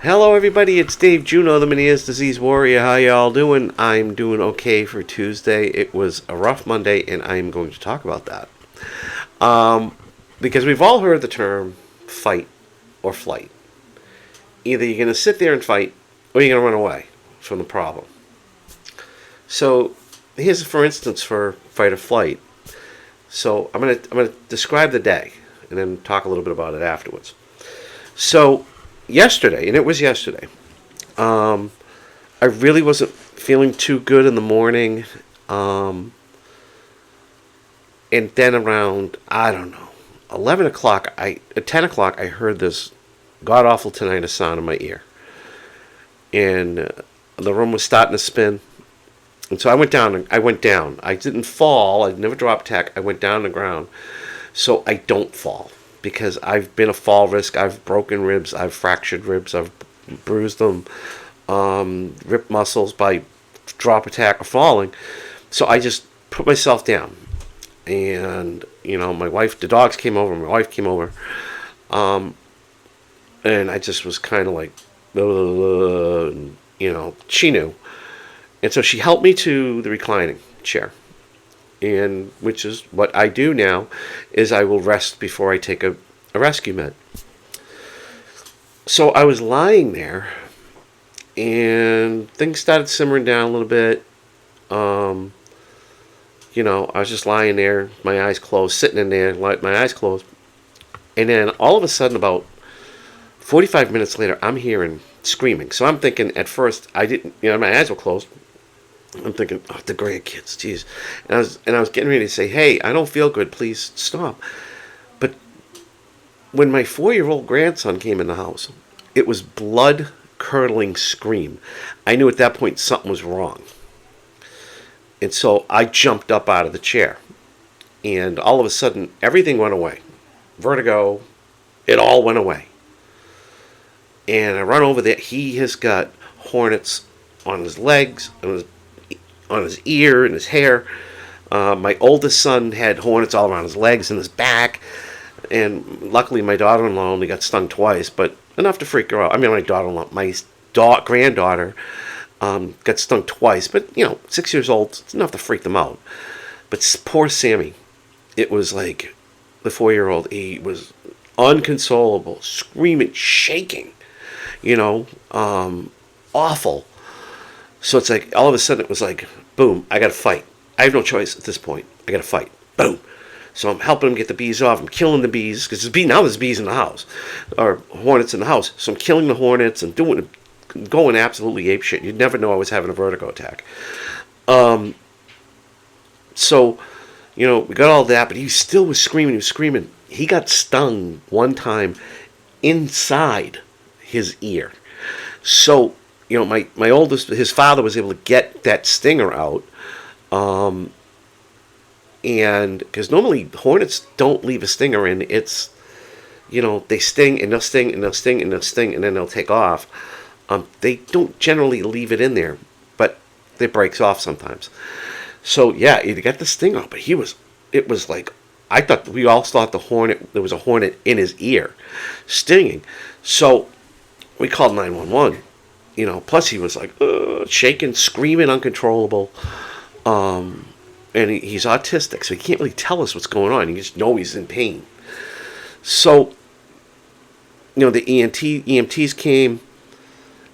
Hello, everybody. It's Dave Juno, the Meniere's Disease Warrior. How y'all doing? I'm doing okay for Tuesday. It was a rough Monday, and I'm going to talk about that. Because we've all heard the term fight or flight. Either you're going to sit there and fight, or you're going to run away from the problem. So here's for instance for fight or flight. So I'm gonna describe the day, and then talk a little bit about it afterwards. So yesterday, and it was yesterday, I really wasn't feeling too good in the morning. And then around, I don't know, 11 o'clock, at 10 o'clock, I heard this god awful tinnitus sound in my ear. And the room was starting to spin. And so I went down. I didn't fall. I never dropped tech. I went down to the ground so I don't fall. Because I've been a fall risk. I've broken ribs. I've fractured ribs. I've bruised them. Ripped muscles by drop attack or falling. So I just put myself down. And, the dogs came over. My wife came over. And I just was kind of like, she knew. And so she helped me to the reclining chair. And which is what I do now, is I will rest before I take a rescue med. So I was lying there, and things started simmering down a little bit. I was just lying there, my eyes closed, sitting in there, my eyes closed. And then all of a sudden, about 45 minutes later, I'm hearing screaming. So I'm thinking, at first, I didn't, my eyes were closed. I'm thinking, the grandkids, jeez. And I was getting ready to say, hey, I don't feel good, please stop. But when my 4-year-old grandson came in the house, it was blood-curdling scream. I knew at that point something was wrong. And so I jumped up out of the chair. And all of a sudden, everything went away. Vertigo, it all went away. And I run over there. He has got hornets on his legs, on his ear and his hair. My oldest son had hornets all around his legs and his back. And luckily, my daughter-in-law only got stung twice, but enough to freak her out. I mean, my granddaughter got stung twice, but 6 years old, it's enough to freak them out. But poor Sammy, it was like the 4-year-old. He was unconsolable, screaming, shaking, awful. So it's like all of a sudden it was like, boom, I got to fight. I have no choice at this point. I got to fight. Boom. So I'm helping him get the bees off. I'm killing the bees because now there's bees in the house, or hornets in the house. So I'm killing the hornets and going absolutely apeshit. You'd never know I was having a vertigo attack. So, we got all that, but he still was screaming. He was screaming. He got stung one time inside his ear. So, my oldest, his father was able to get that stinger out. And because normally hornets don't leave a stinger in. It's, they sting and they'll sting and they'll sting and they'll sting and then they'll take off. They don't generally leave it in there, but it breaks off sometimes. So yeah, he got the sting out, but it was like, we all thought there was a hornet in his ear stinging. So we called 911. Plus he was like shaking, screaming, uncontrollable. And he's autistic, so he can't really tell us what's going on. You just know he's in pain. So, the EMTs came.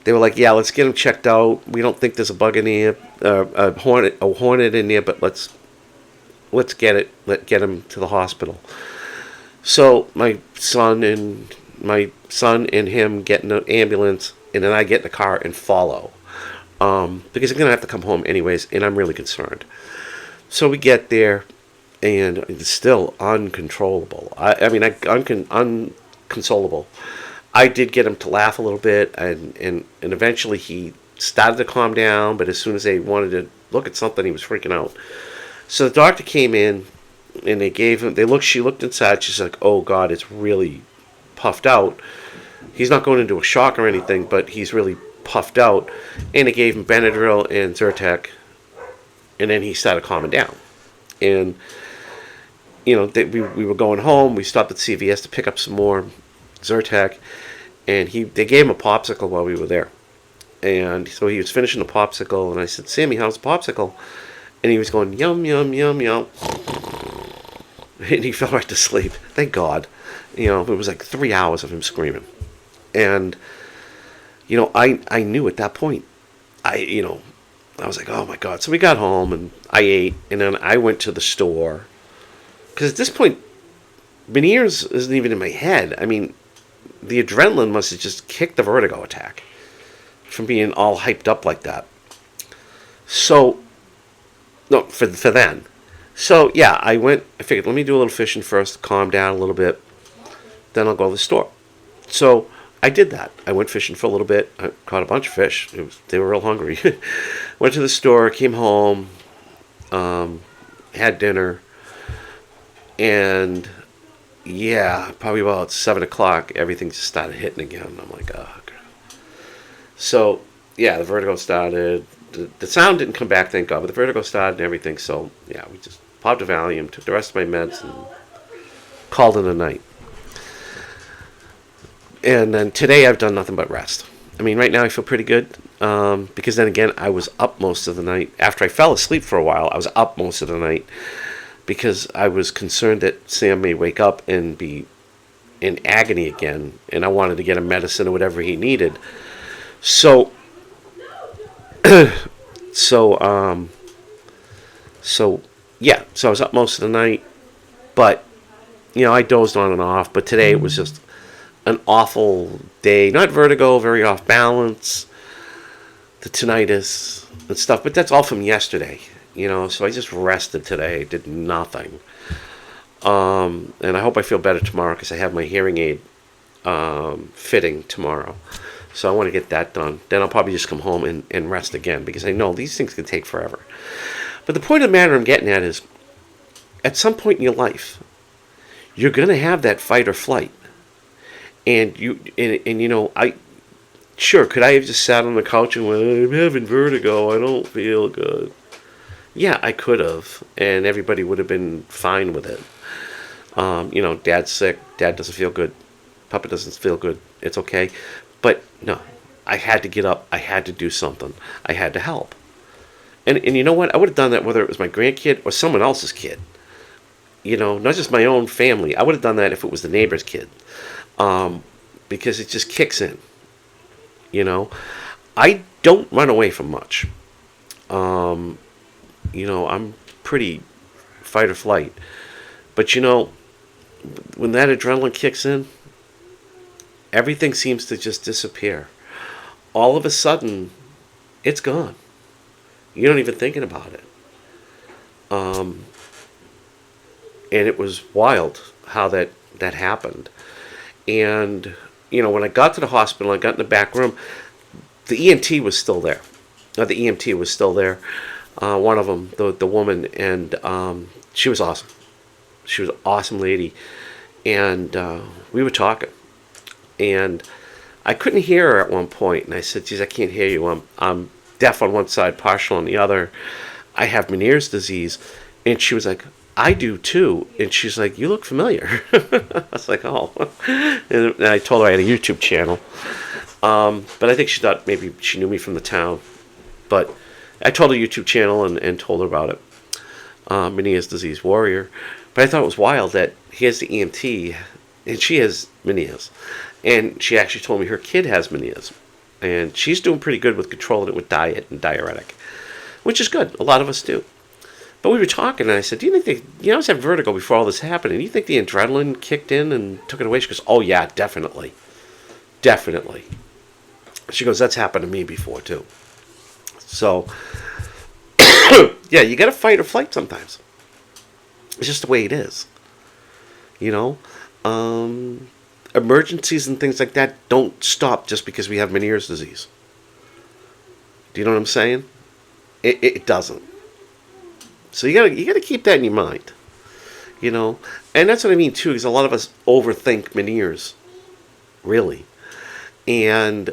They were like, "Yeah, let's get him checked out. We don't think there's a bug in there, a hornet in there, but let's get him to the hospital." So my son and him get in an ambulance, and then I get in the car and follow, because I'm gonna have to come home anyways, and I'm really concerned. So we get there, and it's still uncontrollable. Unconsolable. I did get him to laugh a little bit, and eventually he started to calm down, but as soon as they wanted to look at something, he was freaking out. So the doctor came in, and she looked inside, she's like, oh God, it's really puffed out. He's not going into a shock or anything, but he's really puffed out. And they gave him Benadryl and Zyrtec, and then he started calming down. And, we were going home, we stopped at CVS to pick up some more Zyrtec, and they gave him a popsicle while we were there. And so he was finishing the popsicle, and I said, Sammy, how's the popsicle? And he was going, yum, yum, yum, yum. And he fell right to sleep. Thank God. It was like 3 hours of him screaming. And, I knew at that point, I was like, oh my God. So we got home, and I ate, and then I went to the store. Because at this point, Meniere's isn't even in my head. I mean, the adrenaline must have just kicked the vertigo attack from being all hyped up like that. So, no, for then. So, yeah, I figured, let me do a little fishing first, calm down a little bit, then I'll go to the store. So, I did that. I went fishing for a little bit. I caught a bunch of fish. They were real hungry. Went to the store, came home, had dinner, and yeah, probably about 7 o'clock, everything just started hitting again. I'm like, oh, God. So, yeah, the vertigo started. The sound didn't come back, thank God, but the vertigo started and everything. So, yeah, we just popped a Valium, took the rest of my meds, and called it a night. And then today I've done nothing but rest. I mean, right now I feel pretty good, because then again, I was up most of the night. After I fell asleep for a while, I was up most of the night because I was concerned that Sam may wake up and be in agony again, and I wanted to get him medicine or whatever he needed. So, yeah, so I was up most of the night, but, I dozed on and off, but today it was just an awful day. Not vertigo, very off balance, the tinnitus and stuff, but that's all from yesterday, so I just rested today, did nothing. And I hope I feel better tomorrow because I have my hearing aid fitting tomorrow. So I want to get that done. Then I'll probably just come home and rest again because I know these things can take forever. But the point of the matter I'm getting at is, at some point in your life, you're going to have that fight or flight. And could I have just sat on the couch and went, I'm having vertigo, I don't feel good. Yeah, I could have, and everybody would have been fine with it. Dad's sick, Dad doesn't feel good, Papa doesn't feel good, it's okay. But no, I had to get up, I had to do something, I had to help. And you know what, I would have done that whether it was my grandkid or someone else's kid. Not just my own family. I would have done that if it was the neighbor's kid. Because it just kicks in. I don't run away from much. I'm pretty fight or flight. But when that adrenaline kicks in, everything seems to just disappear. All of a sudden, it's gone. You don't even thinking about it. And it was wild how that happened. And, when I got to the hospital, I got in the back room, the ENT was still there. The EMT was still there. One of them, the woman, and she was awesome. She was an awesome lady. And we were talking. And I couldn't hear her at one point. And I said, geez, I can't hear you. I'm deaf on one side, partial on the other. I have Meniere's disease. And she was like, I do too. And she's like, you look familiar. I was like, oh. And I told her I had a YouTube channel. But I think she thought maybe she knew me from the town. But I told her YouTube channel and told her about it. Meniere's disease warrior. But I thought it was wild that he has the EMT and she has Meniere's. And she actually told me her kid has Meniere's. And she's doing pretty good with controlling it with diet and diuretic. Which is good. A lot of us do. But we were talking, and I said, do you think I was having vertigo before all this happened, and do you think the adrenaline kicked in and took it away? She goes, oh, yeah, definitely. Definitely. She goes, that's happened to me before, too. So, yeah, you got to fight or flight sometimes. It's just the way it is. Emergencies and things like that don't stop just because we have Meniere's disease. Do you know what I'm saying? It doesn't. So you gotta keep that in your mind, and that's what I mean too. Because a lot of us overthink Meniere's, really, and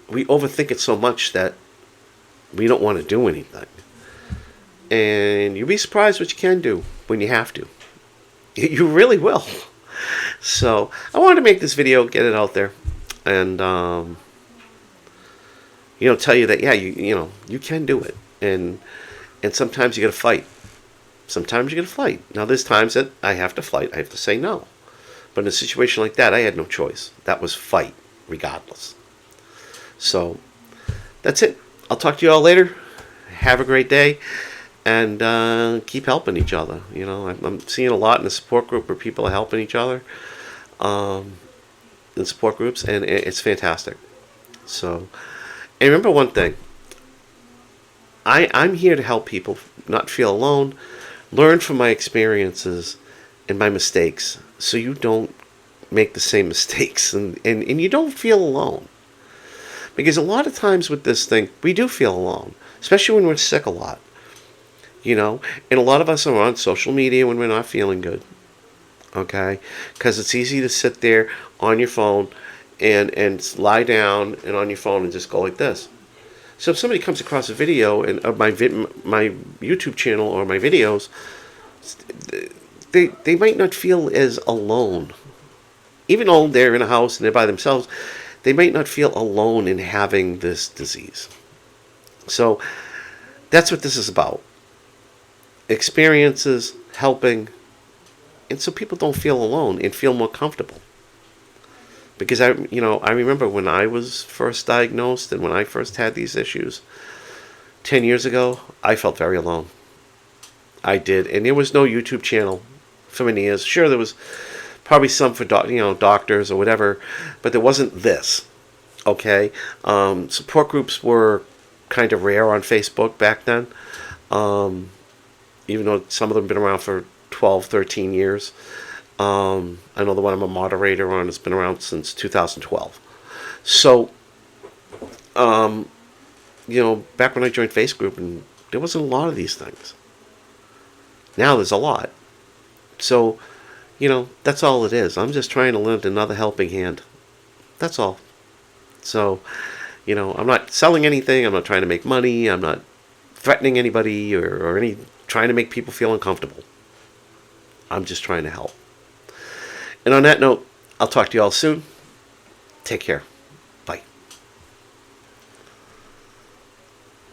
we overthink it so much that we don't want to do anything. And you'll be surprised what you can do when you have to. You really will. So I wanted to make this video, get it out there, and tell you that yeah, you can do it, and sometimes you got to fight. Sometimes you got to fight. Now there's times that I have to fight. I have to say no. But in a situation like that, I had no choice. That was fight, regardless. So that's it. I'll talk to you all later. Have a great day, and keep helping each other. I'm seeing a lot in the support group where people are helping each other in support groups, and it's fantastic. So, and remember one thing. I'm here to help people not feel alone, learn from my experiences and my mistakes so you don't make the same mistakes and you don't feel alone. Because a lot of times with this thing, we do feel alone, especially when we're sick a lot. And a lot of us are on social media when we're not feeling good. Okay? Because it's easy to sit there on your phone and lie down and on your phone and just go like this. So if somebody comes across a video of my YouTube channel or my videos, they might not feel as alone. Even though they're in a house and they're by themselves, they might not feel alone in having this disease. So that's what this is about. Experiences, helping, and so people don't feel alone and feel more comfortable. Because I remember when I was first diagnosed and when I first had these issues 10 years ago, I felt very alone. I did, and there was no YouTube channel for many years. Sure, there was probably some for doctors or whatever, but there wasn't this. Okay, support groups were kind of rare on Facebook back then, even though some of them have been around for 12, 13 years. I know the one I'm a moderator on has been around since 2012. So, back when I joined Facebook, and there wasn't a lot of these things. Now there's a lot. So, that's all it is. I'm just trying to lend another helping hand. That's all. So, I'm not selling anything. I'm not trying to make money. I'm not threatening anybody or trying to make people feel uncomfortable. I'm just trying to help. And on that note, I'll talk to you all soon. Take care.